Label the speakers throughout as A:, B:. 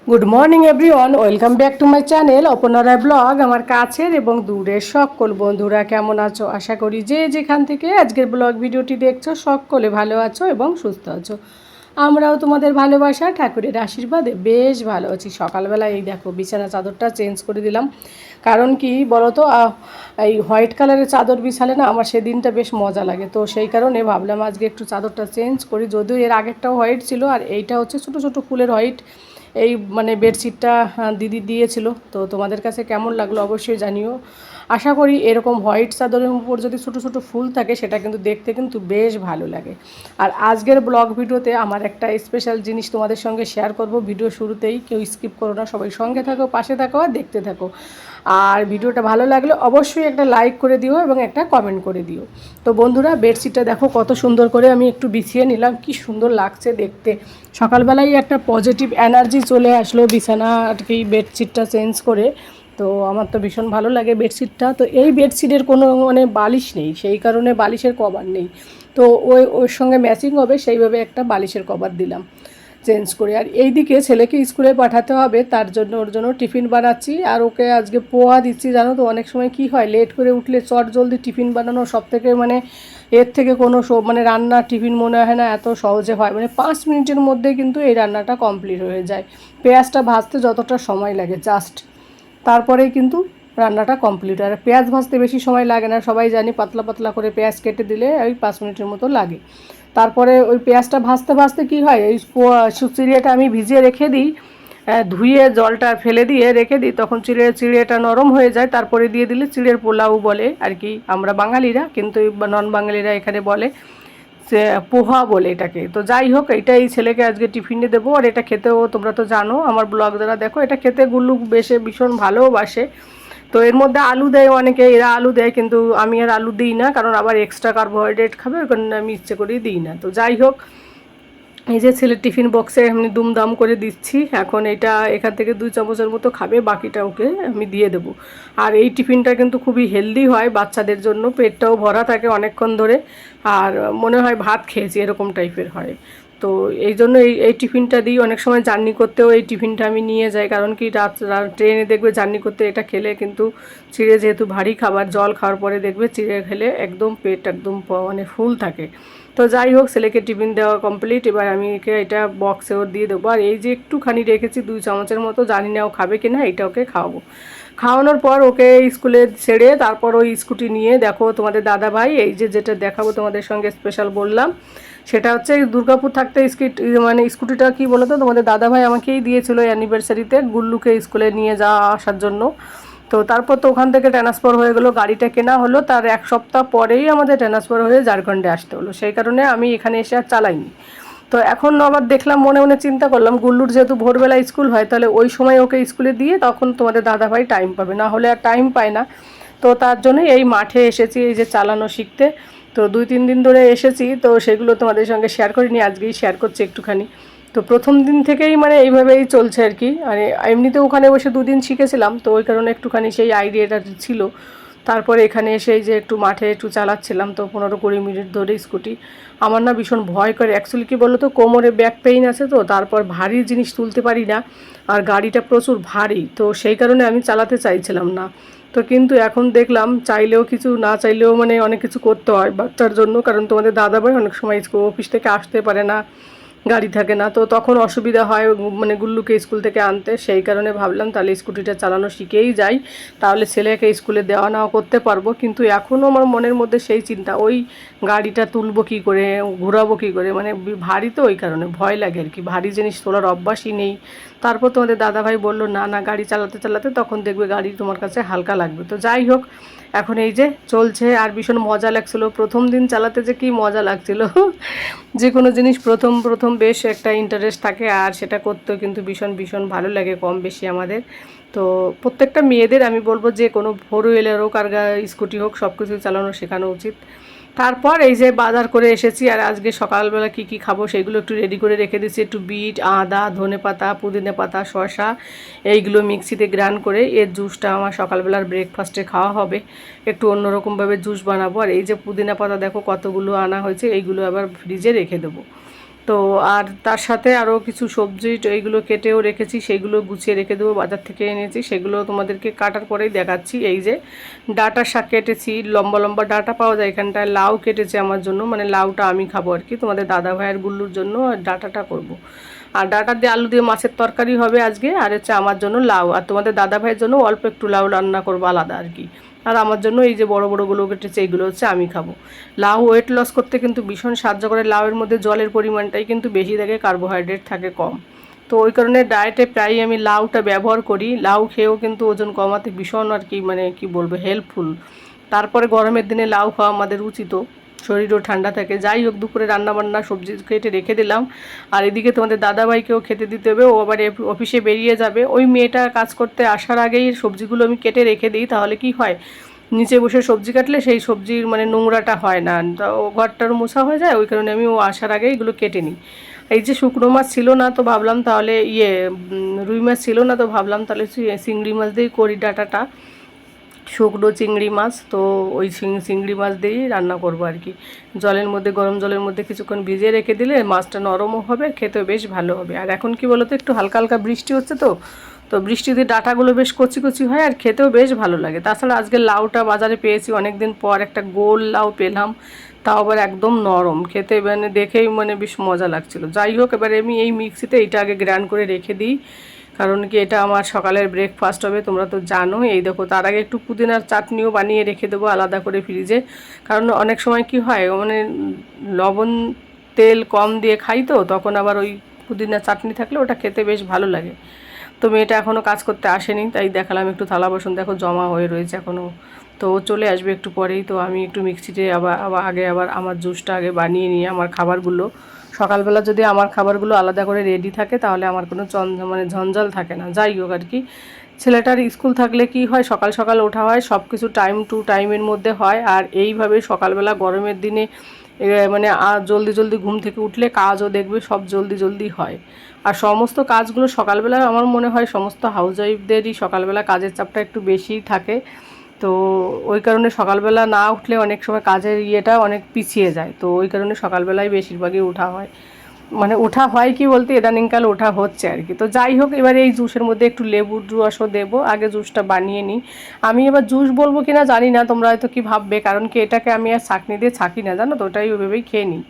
A: Good morning everyone, welcome back to my channel অপনারা blog. আমার কাছের এবং দূরের সকল বন্ধুরা কেমন আছো? আশা করি যে যেখান থেকে আজকের ব্লগ ভিডিওটি দেখছো সকলে ভালো আছো এবং সুস্থ আছো। আমরাও তোমাদের ভালোবাসা ঠাকুরের আশীর্বাদে বেশ ভালো আছি। সকালবেলা এই দেখো বিছানা চাদরটা চেঞ্জ করে দিলাম। কারণ কি বলো তো, এই হোয়াইট কালারের চাদর বিছালে না আমার সেদিনটা বেশ মজা লাগে, তো সেই কারণে ভাবলাম আজকে একটু চাদরটা চেঞ্জ করি। যদিও এর আগেরটাও হোয়াইট ছিল, আর এইটা হচ্ছে ছোটো ছোটো ফুলের হোয়াইট। এই মানে বেডশিটটা দিদি দিয়েছিল, তো তোমাদের কাছে কেমন লাগলো অবশ্যই জানিও। আশা করি এরকম হোয়াইট চাদরের উপর যদি ছোটো ছোটো ফুল থাকে সেটা কিন্তু দেখতে কিন্তু বেশ ভালো লাগে। আর আজকের ব্লগ ভিডিওতে আমার একটা স্পেশাল জিনিস তোমাদের সঙ্গে শেয়ার করব। ভিডিও শুরুতেই কেউ স্কিপ করো না, সবাই সঙ্গে থাকো, পাশে থাকো আর দেখতে থাকো। আর ভিডিওটা ভালো লাগলে অবশ্যই একটা লাইক করে দিও এবং একটা কমেন্ট করে দিও। তো বন্ধুরা, বেডশিটটা দেখো কত সুন্দর করে আমি একটু বিছিয়ে নিলাম, কি সুন্দর লাগছে দেখতে। সকালবেলায় একটা পজিটিভ এনার্জি চলে আসলো বিছানা আর কি বেডশিটটা চেঞ্জ করে। তো আমার তো ভীষণ ভালো লাগে বেডশিটটা। তো এই বেডশিটের কোনো মানে বালিশ নেই, সেই কারণে বালিশের কভার নেই। তো ওর সঙ্গে ম্যাচিং হবে সেইভাবে একটা বালিশের কভার দিলাম চেঞ্জ করে। আর এইদিকে ছেলেকে স্কুলে পাঠাতে হবে, তার জন্য ওর জন্য টিফিন বানাচ্ছি। আর ওকে আজকে পোহা দিচ্ছি। জানো তো অনেক সময় কি হয়, লেট করে উঠলে চট জলদি টিফিন বানানো সব থেকে মানে এর থেকে কোনো মানে রান্নার টিফিন মনে হয় না এত সহজে হয়। মানে 5 মিনিটের মধ্যে কিন্তু এই রান্নাটা কমপ্লিট হয়ে যায়। পেঁয়াজটা ভাজতে যতটা সময় লাগে জাস্ট, তারপরেই কিন্তু রান্নাটা কমপ্লিট। আর পেঁয়াজ ভাজতে বেশি সময় লাগে না, সবাই জানি পাতলা পাতলা করে পেঁয়াজ কেটে দিলে ওই 5 মিনিটের মতো লাগে। তারপরে ওই পেঁয়াজটা ভাজতে ভাজতে কী হয়, এই চিড়েটা আমি ভিজিয়ে রেখে দিই, ধুয়ে জলটা ফেলে দিয়ে রেখে দিই, তখন চিড়েটা নরম হয়ে যায়। তারপরে দিয়ে দিলে চিড়ের পোলাও বলে আর কি আমরা বাঙালিরা, কিন্তু নন বাঙালিরা এখানে বলে সে পোহা বলে এটাকে। তো যাই হোক, এইটাই ছেলেকে আজকে টিফিনে দেবো। আর এটা খেতেও তোমরা তো জানো, আমার ব্লগ দ্বারা দেখো, এটা খেতে গুল্লু বেশে ভীষণ ভালোবাসে। তো এর মধ্যে আলু দেয় অনেকে, এরা আলু দেয়, কিন্তু আমি আর আলু দিই না, কারণ আবার এক্সট্রা কার্বোহাইড্রেট খাবে, ওই কারণে আমি ইচ্ছে করেই দিই না। তো যাই হোক, এই যে ছেলের টিফিন বক্সে আমি দুমদাম করে দিচ্ছি। এখন এটা এখান থেকে 2 চামচের মতো খাবে, বাকিটা ওকে আমি দিয়ে দেবো। আর এই টিফিনটা কিন্তু খুবই হেলদি হয় বাচ্চাদের জন্য, পেটটাও ভরা থাকে অনেকক্ষণ ধরে, আর মনে হয় ভাত খেয়েছি এরকম টাইপের হয়। তো এই জন্য এই টিফিনটা দিই। অনেক সময় জার্নি করতেও এই টিফিনটা আমি নিয়ে যাই, কারণ কি ট্রেনে দেখবে জার্নি করতে এটা খেলে কিন্তু, চিড়ে যেহেতু ভারী খাবার, জল খাওয়ার পরে দেখবে চিড়ে খেলে একদম পেট একদম মানে ফুল থাকে। তো যাই হোক, ছেলেকে টিফিন দেওয়া কমপ্লিট। এবার আমি একে এটা বক্সে ওর দিয়ে দেবো। আর এই যে একটুখানি রেখেছি 2 চামচের মতো, জানি না ও খাবে কি না, এটা ওকে খাওয়াবো। খাওয়ানোর পর ওকে স্কুলে ছেড়ে তারপর ওই স্কুটি নিয়ে দেখো তোমাদের দাদাভাই, এই যে যেটা দেখাবো তোমাদের সঙ্গে স্পেশাল বললাম, সেটা হচ্ছে দুর্গাপুর থাকতে মানে স্কুটিটা কি বলো তো, তোমাদের দাদাভাই আমাকেই দিয়েছিল অ্যানিভার্সারিতে গুল্লুকে স্কুলে নিয়ে যাওয়া আসার জন্য। তো তারপর তো ওখান থেকে ট্রান্সফার হয়ে গেলো, গাড়িটা কেনা হলো, তার 1 সপ্তাহ পরেই আমাদের ট্রান্সফার হয়ে ঝাড়খণ্ডে আসতে হলো, সেই কারণে আমি এখানে এসে আর চালাইনি। তো এখন আবার দেখলাম, মনে মনে চিন্তা করলাম, গুল্লুর যেহেতু ভোরবেলা স্কুল হয়, তাহলে ওই সময় ওকে স্কুলে দিয়ে তখন তোমাদের দাদাভাই টাইম পাবে, না হলে আর টাইম পায় না। তো তার জন্যই এই মাঠে এসেছি এই যে চালানো শিখতে। তো 2-3 দিন ধরে এসেছি, তো সেগুলো তোমাদের সঙ্গে শেয়ার করিনি, আজকেই শেয়ার করছি একটুখানি। তো প্রথম দিন থেকেই মানে এইভাবেই চলছে আর কি। মানে এমনিতে ওখানে বসে 2 দিন শিখেছিলাম, তো ওই কারণে একটুখানি সেই আইডিয়াটা ছিল। তারপরে এখানে এসে এই যে একটু মাঠে একটু চালাচ্ছিলাম, তো 15-20 মিনিট ধরে স্কুটি। আমার না ভীষণ ভয় করে অ্যাকচুয়ালি, কী বলো তো, কোমরে ব্যাক পেইন আছে, তো তারপর ভারী জিনিস তুলতে পারি না, আর গাড়িটা প্রচুর ভারী, তো সেই কারণে আমি চালাতে চাইছিলাম না। তো কিন্তু এখন দেখলাম চাইলেও কিছু, না চাইলেও মানে অনেক কিছু করতে হয় বাচ্চার জন্য, কারণ তোমাদের দাদাভাই অনেক সময় অফিস থেকে আসতে পারে না, গাড়ি থাকে না, তো তখন অসুবিধা হয় মানে গুল্লুকে স্কুল থেকে আনতে। সেই কারণে ভাবলাম তাহলে স্কুটিটা চালানো শিখেই যাই, তাহলে ছেলেকে স্কুলে দেওয়া নেওয়া করতে পারবো। কিন্তু এখনও আমার মনের মধ্যে সেই চিন্তা, ওই গাড়িটা তুলবো কী করে, ঘোরাবো কী করে, মানে ভারী, তো ওই কারণে ভয় লাগে আর কি, ভারী জিনিস তোলার অভ্যাসই নেই। তারপর তোমাদের দাদাভাই বললো না না, গাড়ি চালাতে চালাতে তখন দেখবে গাড়ি তোমার কাছে হালকা লাগবে। তো যাই হোক, এখন এই যে চলছে, আর ভীষণ মজা লাগছিলো প্রথম দিন চালাতে, যে কী মজা লাগছিলো। যে কোনো জিনিস প্রথম প্রথম বেশ একটা ইন্টারেস্ট থাকে, আর সেটা করতেও কিন্তু ভীষণ ভীষণ ভালো লাগে কম বেশি আমাদের। তো প্রত্যেকটা মেয়েদের আমি বলবো, যে কোনো ফোর হুইলার হোক আর স্কুটি হোক, সব কিছু চালানো শেখানো উচিত। তারপর এই যে বাজার করে এসেছি, আর আজকে সকালবেলা কি কি খাবো সেগুলো একটু রেডি করে রেখে দিচ্ছি। একটু বিট, আদা, ধনেপাতা, পুদিনা পাতা, শসা, এইগুলো মিক্সিতে গ্রাইন্ড করে এর জুসটা আমার সকালবেলার ব্রেকফাস্টে খাওয়া হবে। একটু অন্যরকমভাবে জুস বানাবো। আর এই যে পুদিনা পাতা দেখো কতগুলো আনা হয়েছে, এইগুলো আবার ফ্রিজে রেখে দেবো। তো আর তার সাথে আরও কিছু সবজি এইগুলো কেটেও রেখেছি, সেগুলো গুছিয়ে রেখে দেবো, বাজার থেকে এনেছি, সেগুলো তোমাদেরকে কাটার পরেই দেখাচ্ছি। এই যে ডাঁটা শাক কেটেছি, লম্বা লম্বা ডাঁটা পাওয়া যায় এখানটায়, লাউ কেটেছে আমার জন্য, মানে লাউটা আমি খাবো আর কি, তোমাদের দাদা ভাইয়ের গুল্লুর জন্য ডাঁটাটা করব। আর ডাঁটা দিয়ে আলু দিয়ে মাছের তরকারি হবে আজকে, আর হচ্ছে আমার জন্য লাউ, আর তোমাদের দাদা ভাইয়ের জন্য অল্প একটু লাউ রান্না করবো আলাদা আর কি। আর আমার জন্য এই যে বড় বড়গুলো কেটেছে এইগুলো হচ্ছে আমি খাবো। লাউ ওয়েট লস করতে কিন্তু ভীষণ সাহায্য করে, লাউয়ের মধ্যে জলের পরিমাণটাই কিন্তু বেশি থাকে, কার্বোহাইড্রেট থাকে কম। তো ওই কারণে ডায়েটে প্রায়ই আমি লাউটা ব্যবহার করি। লাউ খেয়েও কিন্তু ওজন কমাতে ভীষণ আর কি, মানে কি বলবো, হেল্পফুল। তারপরে গরমের দিনে লাউ খাওয়া আমাদের উচিত, শরীরও ঠান্ডা থাকে। যাই হোক, দুপুরে রান্নাবান্না সবজি কেটে রেখে দিলাম। আর এদিকে তোমাদের দাদাভাইকেও খেতে দিতে হবে, ও আবার অফিসে বেরিয়ে যাবে। ওই মেয়েটা কাজ করতে আসার আগেই সবজিগুলো আমি কেটে রেখে দিই, তাহলে কি হয়, নিচে বসে সবজি কাটলে সেই সবজির মানে নোংরাটা হয় না, ও ঘরটার মোছা হয়ে যায়। ওই কারণে আমি ও আসার আগে এগুলো কেটে নিই। এই যে শুকনো মাছ ছিল না, তো ভাবলাম তাহলে রুই মাছ ছিল না, তো ভাবলাম তাহলে চিংড়ি মাছ দিয়েই করি ডাঁটাটা, শুকনো চিংড়ি মাছ। তো ওই চিংড়ি মাছ দিয়েই রান্না করব আর কি। জলের মধ্যে, গরম জলের মধ্যে কিছুক্ষণ ভিজিয়ে রেখে দিলে মাছটা নরমও হবে, খেতেও বেশ ভালো হবে। আর এখন কি বলো তো, একটু হালকা হালকা বৃষ্টি হচ্ছে, তো তো বৃষ্টিতে ডাঁটাগুলো বেশ কচি কচি হয় আর খেতেও বেশ ভালো লাগে। তাছাড়া আজকে লাউটা বাজারে পেয়েছি অনেক দিন পর, একটা গোল লাউ পেলাম, তাও আবার একদম নরম, খেতে মানে দেখেই মানে বেশ মজা লাগছিল। যাই হোক, এবারে আমি এই মিক্সিতে এইটা আগে গ্রাইন্ড করে রেখে দিই, কারণ কি এটা আমার সকালের ব্রেকফাস্ট হবে, তোমরা তো জানো। এই দেখো, তার আগে একটু পুদিনার চাটনিও বানিয়ে রেখে দেবো আলাদা করে ফ্রিজে, কারণ অনেক সময় কি হয়, মানে লবণ তেল কম দিয়ে খাই, তো তখন আবার ওই পুদিনার চাটনি থাকলে ওটা খেতে বেশ ভালো লাগে। তো মেয়েটা এখনও কাজ করতে আসেনি, তাই দেখালাম একটু থালা বাসন দেখো জমা হয়ে রয়েছে এখনও। তো ও চলে আসবে একটু পরেই। তো আমি একটু মিক্সিতে আবার আমার জুসটা আগে বানিয়ে নিয়ে আমার খাবারগুলো, সকালবেলা যদি আমার খাবারগুলো আলাদা করে রেডি থাকে তাহলে আমার কোনো মানে ঝঞ্ঝাল থাকে না। যাই হোক আর কি, ছেলেটার স্কুল থাকলে কি হয়, সকাল সকাল ওঠা হয়, সব কিছু টাইম টু টাইমের মধ্যে হয়। আর এইভাবে সকালবেলা গরমের দিনে মানে জলদি জলদি ঘুম থেকে উঠলে কাজও দেখবে সব জলদি জলদি হয়। আর সমস্ত কাজগুলো সকালবেলা আমার মনে হয় সমস্ত হাউসওয়াইফদেরই সকালবেলা কাজের চাপটা একটু বেশিই থাকে। তো ওই কারণে সকালবেলা না উঠলে অনেক সময় কাজের ইয়েটা অনেক পিছিয়ে যায়। তো ওই কারণে সকালবেলায় বেশিরভাগই ওঠা হয়, মানে ওঠা হয় কি বলতে ইদানিংকাল ওঠা হচ্ছে আর কি। তো যাই হোক, এবার এই জুসের মধ্যে একটু লেবুর রসও দেবো, আগে জুসটা বানিয়ে নিই। আমি এবার জুস বলবো কিনা জানি না, তোমরা হয়তো কি ভাববে, কারণ কি এটাকে আমি আর ছাঁকনি দিয়ে ছাঁকি না, জানো তো, ওটাই ওইভাবেই খেয়ে নিই।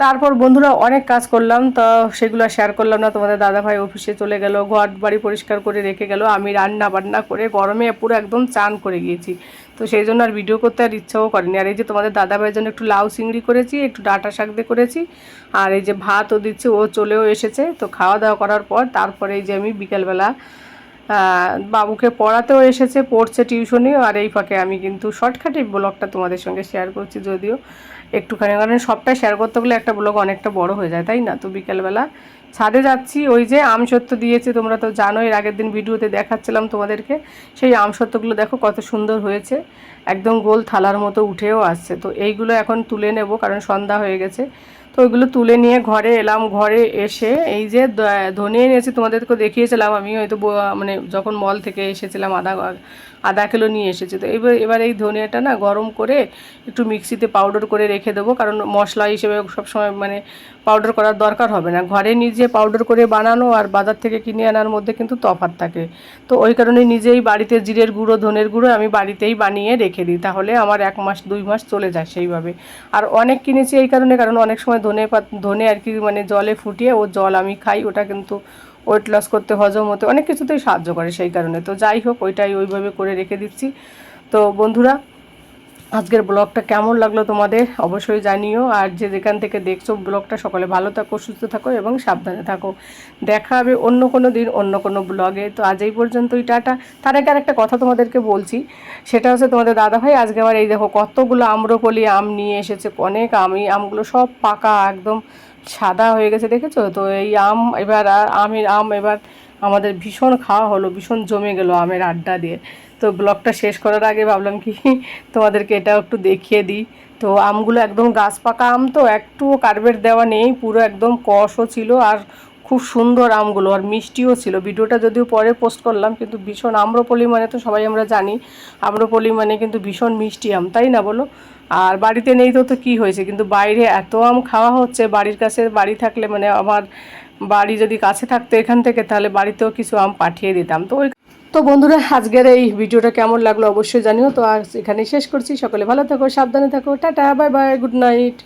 A: তারপর বন্ধুরা অনেক কাজ করলাম, তো সেগুলো শেয়ার করলাম না। তোমাদের দাদাভাই অফিসে চলে গেল, ঘর বাড়ি পরিষ্কার করে রেখে গেল, আমি রান্না বান্না করে গরমে পুরো একদম চান করে গিয়েছি। তো সেই জন্য আর ভিডিও করতে আর ইচ্ছাও করেনি। আর এই যে তোমাদের দাদাভাইয়ের জন্য একটু লাউ চিংড়ি করেছি, একটু ডাঁটা শাক দিয়ে করেছি, আর এই যে ভাতও দিচ্ছে, ও চলেও এসেছে। তো খাওয়া দাওয়া করার পর তারপরে এই যে আমি বিকেলবেলা বাবুকে পড়াতেও এসেছে, পড়ছে টিউশনি। আর এই ফাঁকে আমি কিন্তু শর্টকাটে ব্লগটা তোমাদের সঙ্গে শেয়ার করছি, যদিও একটুখানি, কারণ সবটা শেয়ার করতে গেলে একটা ব্লগ অনেকটা বড় হয়ে যায়, তাই না। তো বিকেলবেলা ছাদে যাচ্ছি, ওই যে আমসত্ত্ব দিয়েছে, তোমরা তো জানো, এর আগের দিন ভিডিওতে দেখাচ্ছিলাম তোমাদেরকে। সেই আমসত্ত্বগুলো দেখো কত সুন্দর হয়েছে, একদম গোল থালার মতো উঠেও আসছে। তো এইগুলো এখন তুলে নেব, কারণ সন্ধ্যা হয়ে গেছে। তো ওইগুলো তুলে নিয়ে ঘরে এলাম। ঘরে এসে এই যে ধনিয়া নিয়েছি, তোমাদেরকে দেখিয়েছিলাম আমি, হয়তো মানে যখন মল থেকে এসেছিলাম আধা কিলো নিয়ে এসেছি। তো এবার এই ধনিয়াটা না গরম করে একটু মিক্সিতে পাউডার করে রেখে দেবো, কারণ মশলা হিসেবে সবসময় মানে পাউডার করার দরকার হবে না। ঘরে নিজে পাউডার করে বানানো আর বাজার থেকে কিনে আনার মধ্যে কিন্তু তফাৎ থাকে। তো ওই কারণে নিজেই বাড়িতে জিরের গুঁড়ো, ধনের গুঁড়ো আমি বাড়িতেই বানিয়ে রেখে দিই, তাহলে আমার 1 মাস 2 মাস চলে যায় সেইভাবে। আর অনেক কিনেছি এই কারণে, কারণ অনেক সময় ধনে আর কি মানে জলে ফুটিয়ে ও জল আমি খাই, ওটা কিন্তু ওয়েট লস করতে, হজম হতে, অনেক কিছুতেই সাহায্য করে সেই কারণে। তো যাই হোক, ওইটাই ওইভাবে করে রেখে দিচ্ছি। তো বন্ধুরা, আজকের ব্লগটা কেমন লাগলো তোমাদের অবশ্যই জানিও। আর যে যেখান থেকে দেখছো ব্লগটা, সকলে ভালো থাকো, সুস্থ থাকো এবং সাবধানে থাকো। দেখা হবে অন্য কোনো দিন অন্য কোনো ব্লগে। তো আজ এই পর্যন্তই, টাটা। তার আগে আর একটা কথা তোমাদেরকে বলছি, সেটা হচ্ছে তোমাদের দাদাভাই আজকে আবার এই দেখো কতগুলো আম্রপলি আম নিয়ে এসেছে, অনেক আমগুলো সব পাকা একদম সাদা হয়ে গেছে, দেখেছো তো। এই আম এবার আম এবার আমাদের ভীষণ খাওয়া হলো, ভীষণ জমে গেল আমের আড্ডা দিয়ে। তো ব্লগটা শেষ করার আগে ভাবলাম কি তোমাদেরকে এটাও একটু দেখিয়ে দিই। তো আমগুলো একদম গাছ পাকা আম, তো একটুও কার্বেট দেওয়া নেই, পুরো একদম কষও ছিল আর খুব সুন্দর আমগুলো, আর মিষ্টিও ছিল। ভিডিওটা যদিও পরে পোস্ট করলাম, কিন্তু ভীষণ আম্রপলি মানে তো সবাই আমরা জানি, আম্রপলি মানে কিন্তু ভীষণ মিষ্টি আম, তাই না বলো? আর বাড়িতে নেই তো কী হয়েছে, কিন্তু বাইরে এত আম খাওয়া হচ্ছে। বাড়ির কাছে বাড়ি থাকলে মানে আমার বাড়ি যদি কাছে থাকতো এখান থেকে, তাহলে বাড়িতেও কিছু আম পাঠিয়ে দিতাম। তো বন্ধুরা, আজকের এই ভিডিওটা কেমন লাগলো অবশ্যই জানিও। তো আজ এখানেই শেষ করছি। সকলে ভালো থাকো, সাবধানে থাকো, tata, bye bye, good night.